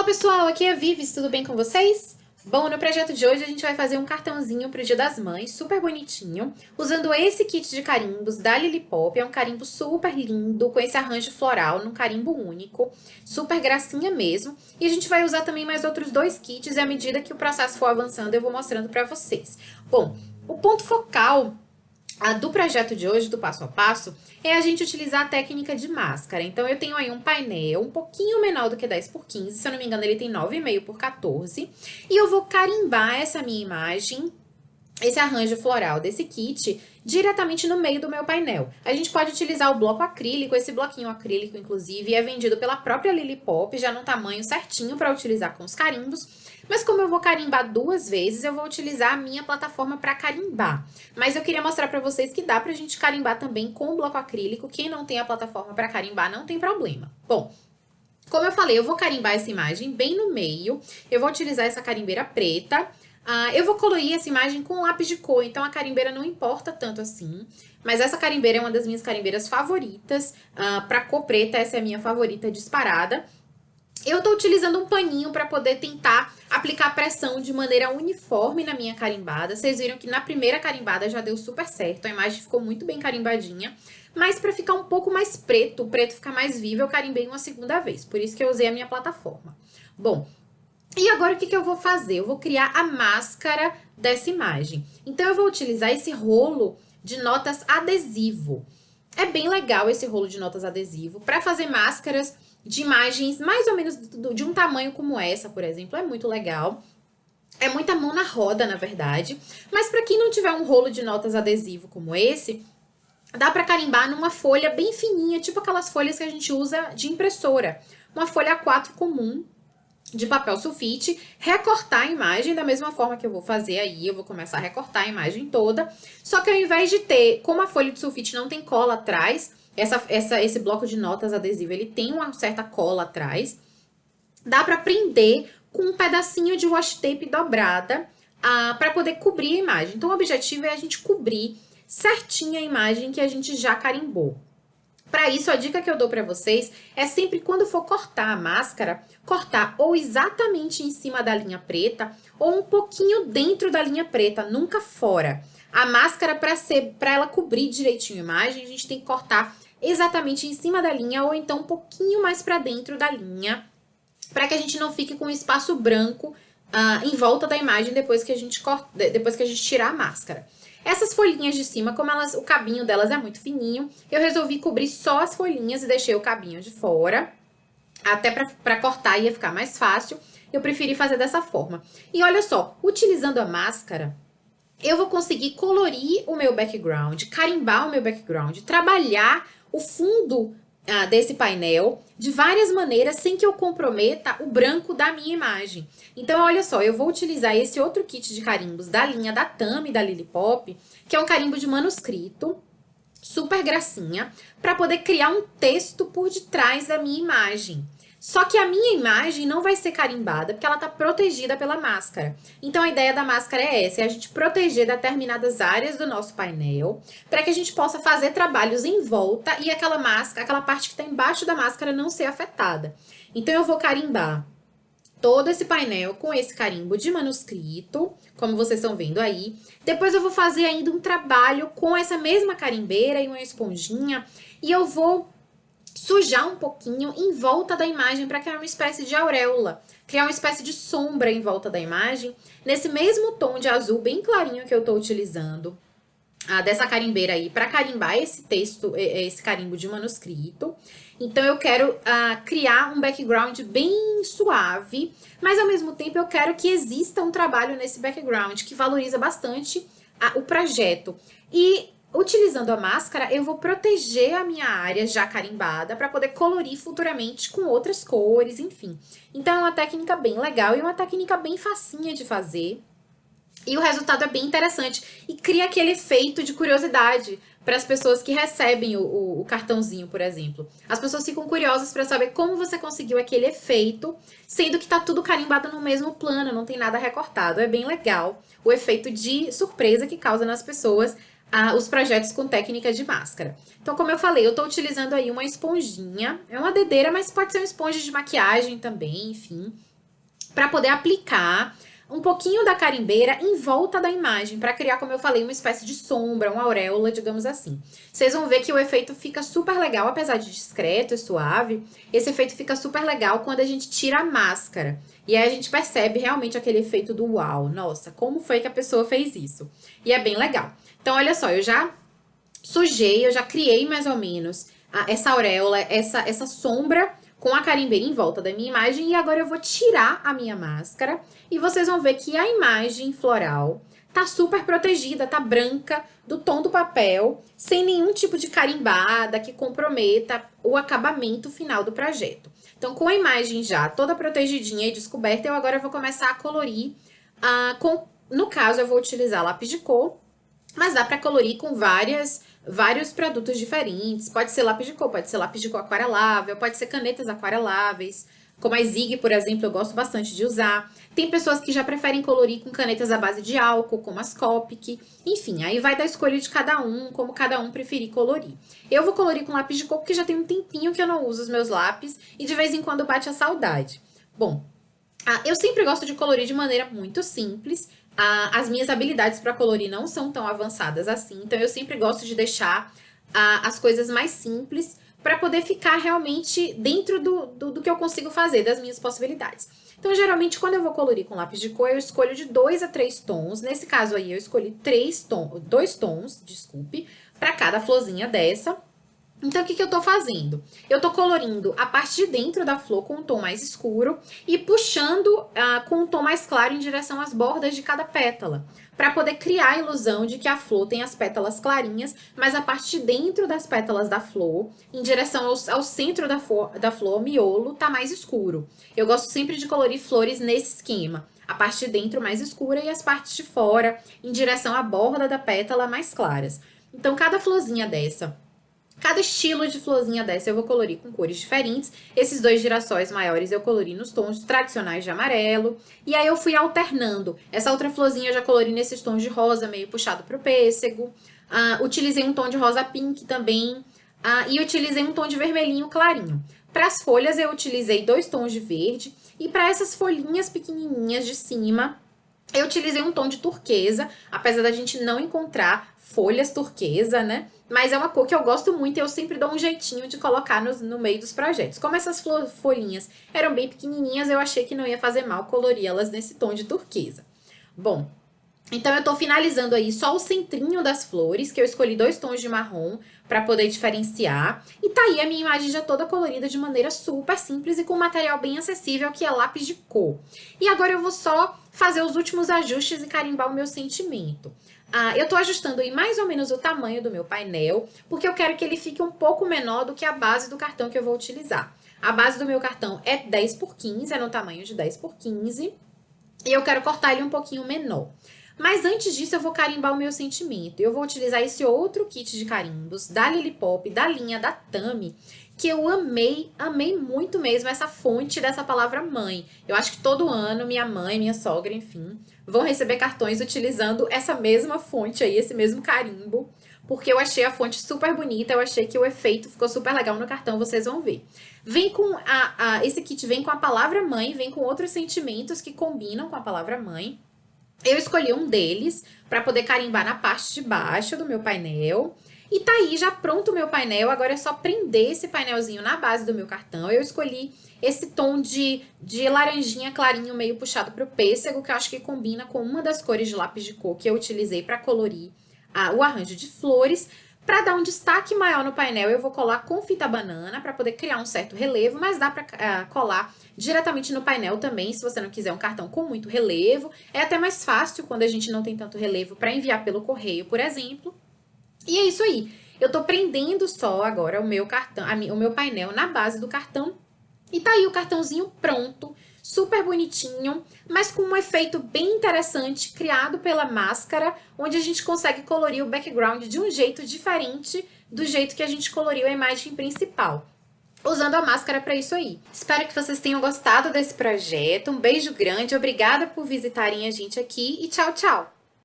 pessoal, aqui é a Vives, tudo bem com vocês? Bom, no projeto de hoje a gente vai fazer um cartãozinho pro Dia das Mães, super bonitinho, usando esse kit de carimbos da Lilipop. É um carimbo super lindo, com esse arranjo floral, num carimbo único, super gracinha mesmo. E a gente vai usar também mais outros dois kits, e à medida que o processo for avançando eu vou mostrando pra vocês. Bom, o ponto focal do projeto de hoje, do passo a passo, é a gente utilizar a técnica de máscara. Então, eu tenho aí um painel um pouquinho menor do que 10 por 15, se eu não me engano ele tem 9,5 por 14, e eu vou carimbar essa minha imagem, esse arranjo floral desse kit, diretamente no meio do meu painel. A gente pode utilizar o bloco acrílico, esse bloquinho acrílico, inclusive, é vendido pela própria Lilipop, já num tamanho certinho para utilizar com os carimbos. Mas como eu vou carimbar duas vezes, eu vou utilizar a minha plataforma para carimbar. Mas eu queria mostrar para vocês que dá pra gente carimbar também com o bloco acrílico. Quem não tem a plataforma para carimbar, não tem problema. Bom, como eu falei, eu vou carimbar essa imagem bem no meio. Eu vou utilizar essa carimbeira preta. Eu vou colorir essa imagem com lápis de cor, então a carimbeira não importa tanto assim. Mas essa carimbeira é uma das minhas carimbeiras favoritas. Para cor preta, essa é a minha favorita disparada. Eu tô utilizando um paninho para poder tentar aplicar pressão de maneira uniforme na minha carimbada. Vocês viram que na primeira carimbada já deu super certo, a imagem ficou muito bem carimbadinha. Mas para ficar um pouco mais preto, o preto ficar mais vivo, eu carimbei uma segunda vez. Por isso que eu usei a minha plataforma. Bom, e agora o que eu vou fazer? Eu vou criar a máscara dessa imagem. Então, eu vou utilizar esse rolo de notas adesivo. É bem legal esse rolo de notas adesivo para fazer máscaras de imagens mais ou menos de um tamanho como essa, por exemplo. É muito legal. É muita mão na roda, na verdade. Mas para quem não tiver um rolo de notas adesivo como esse, dá para carimbar numa folha bem fininha, tipo aquelas folhas que a gente usa de impressora. Uma folha A4 comum, de papel sulfite, recortar a imagem da mesma forma que eu vou fazer aí, eu vou começar a recortar a imagem toda, só que ao invés de ter, como a folha de sulfite não tem cola atrás, esse bloco de notas adesivo, ele tem uma certa cola atrás, dá pra prender com um pedacinho de washi tape dobrada, para poder cobrir a imagem. Então, o objetivo é a gente cobrir certinho a imagem que a gente já carimbou. Para isso, a dica que eu dou para vocês é sempre quando for cortar a máscara, cortar ou exatamente em cima da linha preta ou um pouquinho dentro da linha preta, nunca fora. A máscara, para ela cobrir direitinho a imagem, a gente tem que cortar exatamente em cima da linha ou então um pouquinho mais para dentro da linha, para que a gente não fique com um espaço branco em volta da imagem depois que a gente tirar a máscara. Essas folhinhas de cima, como o cabinho delas é muito fininho, eu resolvi cobrir só as folhinhas e deixei o cabinho de fora. Até para cortar ia ficar mais fácil, eu preferi fazer dessa forma. E olha só, utilizando a máscara, eu vou conseguir colorir o meu background, carimbar o meu background, trabalhar o fundo desse painel de várias maneiras sem que eu comprometa o branco da minha imagem. Então, olha só, eu vou utilizar esse outro kit de carimbos da linha da Tami, da Lilipop, que é um carimbo de manuscrito, super gracinha, para poder criar um texto por detrás da minha imagem. Só que a minha imagem não vai ser carimbada, porque ela está protegida pela máscara. Então, a ideia da máscara é essa, é a gente proteger determinadas áreas do nosso painel, para que a gente possa fazer trabalhos em volta e aquela parte que está embaixo da máscara não ser afetada. Então, eu vou carimbar todo esse painel com esse carimbo de manuscrito, como vocês estão vendo aí. Depois eu vou fazer ainda um trabalho com essa mesma carimbeira e uma esponjinha, e eu vou sujar um pouquinho em volta da imagem para criar uma espécie de auréola, criar uma espécie de sombra em volta da imagem, nesse mesmo tom de azul bem clarinho que eu estou utilizando dessa carimbeira aí, para carimbar esse texto, esse carimbo de manuscrito. Então, eu quero criar um background bem suave, mas ao mesmo tempo eu quero que exista um trabalho nesse background que valoriza bastante o projeto. E utilizando a máscara, eu vou proteger a minha área já carimbada para poder colorir futuramente com outras cores, enfim. Então, é uma técnica bem legal e uma técnica bem facinha de fazer. E o resultado é bem interessante e cria aquele efeito de curiosidade para as pessoas que recebem o cartãozinho, por exemplo. As pessoas ficam curiosas para saber como você conseguiu aquele efeito, sendo que está tudo carimbado no mesmo plano, não tem nada recortado. É bem legal o efeito de surpresa que causa nas pessoas os projetos com técnica de máscara. Então, como eu falei, eu estou utilizando aí uma esponjinha, é uma dedeira, mas pode ser uma esponja de maquiagem também, enfim. para poder aplicar um pouquinho da carimbeira em volta da imagem, para criar, como eu falei, uma espécie de sombra, uma auréola, digamos assim. Vocês vão ver que o efeito fica super legal, apesar de discreto e suave, esse efeito fica super legal quando a gente tira a máscara. E aí a gente percebe realmente aquele efeito do uau, nossa, como foi que a pessoa fez isso? E é bem legal. Então, olha só, eu já sujei, eu já criei mais ou menos essa auréola, essa sombra com a carimbeira em volta da minha imagem. E agora eu vou tirar a minha máscara e vocês vão ver que a imagem floral tá super protegida, tá branca do tom do papel, sem nenhum tipo de carimbada que comprometa o acabamento final do projeto. Então, com a imagem já toda protegidinha e descoberta, eu agora vou começar a colorir. No caso, eu vou utilizar lápis de cor, mas dá para colorir com vários produtos diferentes. Pode ser lápis de cor, pode ser lápis de cor aquarelável, pode ser canetas aquareláveis, como a Zig, por exemplo, eu gosto bastante de usar. Tem pessoas que já preferem colorir com canetas à base de álcool, como as Copic. Enfim, aí vai da escolha de cada um, como cada um preferir colorir. Eu vou colorir com lápis de cor porque já tem um tempinho que eu não uso os meus lápis e de vez em quando bate a saudade. Bom, eu sempre gosto de colorir de maneira muito simples. As minhas habilidades para colorir não são tão avançadas assim, então eu sempre gosto de deixar as coisas mais simples para poder ficar realmente dentro do que eu consigo fazer, das minhas possibilidades. Então, geralmente, quando eu vou colorir com lápis de cor, eu escolho de 2 a 3 tons. Nesse caso aí, eu escolhi 2 tons, desculpe, para cada florzinha dessa. Então, o que eu tô fazendo? Eu tô colorindo a parte de dentro da flor com um tom mais escuro e puxando com um tom mais claro em direção às bordas de cada pétala, para poder criar a ilusão de que a flor tem as pétalas clarinhas, mas a parte de dentro das pétalas da flor, em direção ao centro da flor, o miolo, tá mais escuro. Eu gosto sempre de colorir flores nesse esquema. A parte de dentro mais escura e as partes de fora, em direção à borda da pétala, mais claras. Então, cada florzinha dessa... Cada estilo de florzinha dessa eu vou colorir com cores diferentes. Esses 2 girassóis maiores eu colori nos tons tradicionais de amarelo. E aí eu fui alternando. Essa outra florzinha eu já colori nesses tons de rosa, meio puxado pro pêssego. Utilizei um tom de rosa pink também. E utilizei um tom de vermelhinho clarinho. Para as folhas eu utilizei 2 tons de verde. E para essas folhinhas pequenininhas de cima, eu utilizei um tom de turquesa. Apesar da gente não encontrar folhas turquesa, né? Mas é uma cor que eu gosto muito e eu sempre dou um jeitinho de colocar no meio dos projetos. Como essas folhinhas eram bem pequenininhas, eu achei que não ia fazer mal colorir elas nesse tom de turquesa. Bom, então eu tô finalizando aí só o centrinho das flores, que eu escolhi 2 tons de marrom para poder diferenciar. E tá aí a minha imagem já toda colorida de maneira super simples e com material bem acessível, que é lápis de cor. E agora eu vou só fazer os últimos ajustes e carimbar o meu sentimento. Eu tô ajustando aí mais ou menos o tamanho do meu painel, porque eu quero que ele fique um pouco menor do que a base do cartão que eu vou utilizar. A base do meu cartão é 10 por 15, é no tamanho de 10 por 15, e eu quero cortar ele um pouquinho menor. Mas antes disso, eu vou carimbar o meu sentimento. Eu vou utilizar esse outro kit de carimbos da Lilipop, da linha da Tami, que eu amei muito mesmo essa fonte dessa palavra mãe. Eu acho que todo ano minha mãe, minha sogra, enfim, vão receber cartões utilizando essa mesma fonte aí, esse mesmo carimbo, porque eu achei a fonte super bonita, eu achei que o efeito ficou super legal no cartão, vocês vão ver. Vem com esse kit vem com a palavra mãe, vem com outros sentimentos que combinam com a palavra mãe. Eu escolhi um deles para poder carimbar na parte de baixo do meu painel. E tá aí já pronto o meu painel, agora é só prender esse painelzinho na base do meu cartão. Eu escolhi esse tom de laranjinha clarinho, meio puxado pro pêssego, que eu acho que combina com uma das cores de lápis de cor que eu utilizei para colorir o arranjo de flores. Para dar um destaque maior no painel, eu vou colar com fita banana para poder criar um certo relevo, mas dá para colar diretamente no painel também, se você não quiser um cartão com muito relevo. É até mais fácil quando a gente não tem tanto relevo para enviar pelo correio, por exemplo. E é isso aí. Eu tô prendendo só agora o meu cartão, o meu painel na base do cartão. E tá aí o cartãozinho pronto, super bonitinho, mas com um efeito bem interessante criado pela máscara, onde a gente consegue colorir o background de um jeito diferente do jeito que a gente coloriu a imagem principal, usando a máscara para isso aí. Espero que vocês tenham gostado desse projeto. Um beijo grande, obrigada por visitarem a gente aqui e tchau, tchau!